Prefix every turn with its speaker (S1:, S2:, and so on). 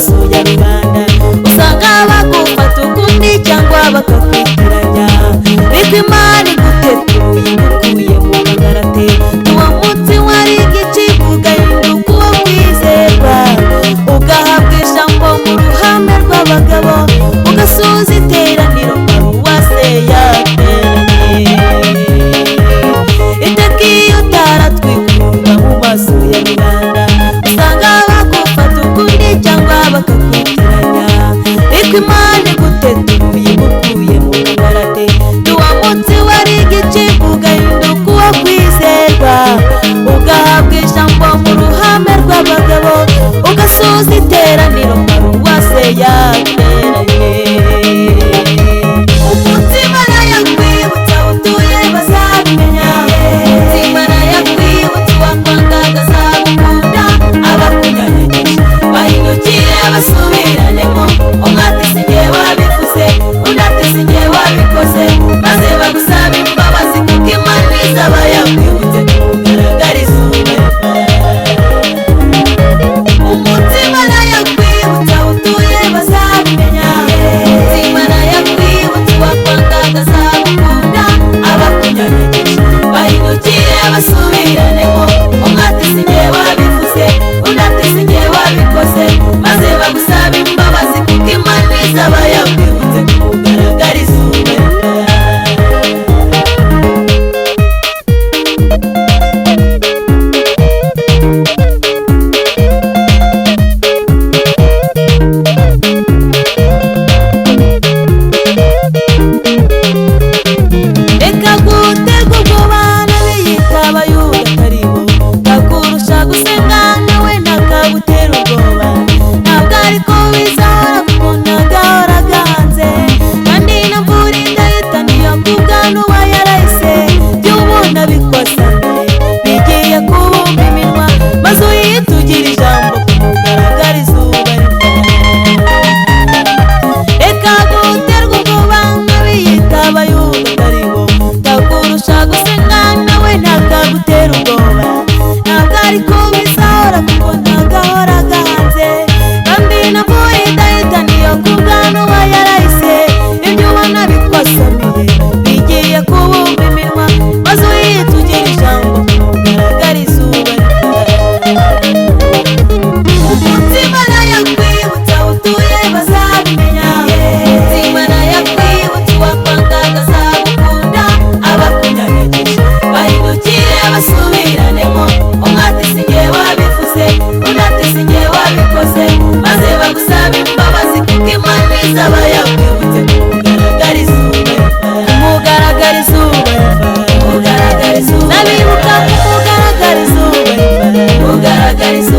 S1: maso ya rubanda usanga bagufata ukundi cyangwa bakakwitiranya ariko Imana igutetuye igukuye mu kangarate uwo munsi wari igicibwa ugahinduka uwo kwizerwa ugahabwa ijambo mu ruhame rw'abagabo ugasubiza iteraniro paruwase yateranye iteka iyo utaratwikura mu maso ya rubanda usanga bagufata ukundi cyangwa bakakwitiranya ariko Imana igutetuye igukuye mu kangarate uwo munsi wari igicibwa ugahinduka uwo kwizerwa ugahabwa ijambo mu ruhame rw'abagabo ugasubiza iteraniro paruwase yateranye umutima yakwibutsa utuye bazabimenya umutima yakwibutsa uwakwangaga azagukunda abakunyanyagisha bahindukiye basubiranemo umwe ati sinjye wabivuze undi ati sinjye wabikoze maze bagusaba imbabazi kuko Imana izaba yakwibutse kugaragariza umutima yakwibutsa utuye bazabimenya umutima yakwibutsa uwakwangaga azagukunda abakunyanyagisha bahindukiye basubiranemo umwe ati sinjye wabivuze undi ati sinjye wabikoze maze bagusaba imbabazi kuko Imana izaba yakwibutse kugaragariza reka guterwa ubwoba n'abiyita abayuda ataribo kakurusha gusenga nawe ntakagutera ubwoba ntabwo ariko bizahora kuko ntagahora gahanze kandi na mvura idahitaniye kubwa n'uwa yarahise by'ubona bikosane bigiye kubumba iminwa maze uyitugira ijambo kumugaragariza reka guterwa ubwoba n'abiyita abayuda ataribo kakurusha gusenga nawe ntakagutera ubwoba ntabwo ariko bizahora kuko ntagahora gahanze kandi na mvura idahitaniye kubwa n'uwa yarahise ibyo ubona bikosamiye bigiye kubumba iminwa maze uyitugira ijambo kumugaragariza umutima yakwibutsa utuye bazabimenya umutima yakwibutsa uwakwangaga azagukunda abakunyanyagisha bahindukiye basubiranemo umwe ati sinjye wabivuze undi ati sinjye wabikoze maze bagusaba imbabazi kuko Imana izaba yakwibutse kugaragariza nabibuka kugaragariza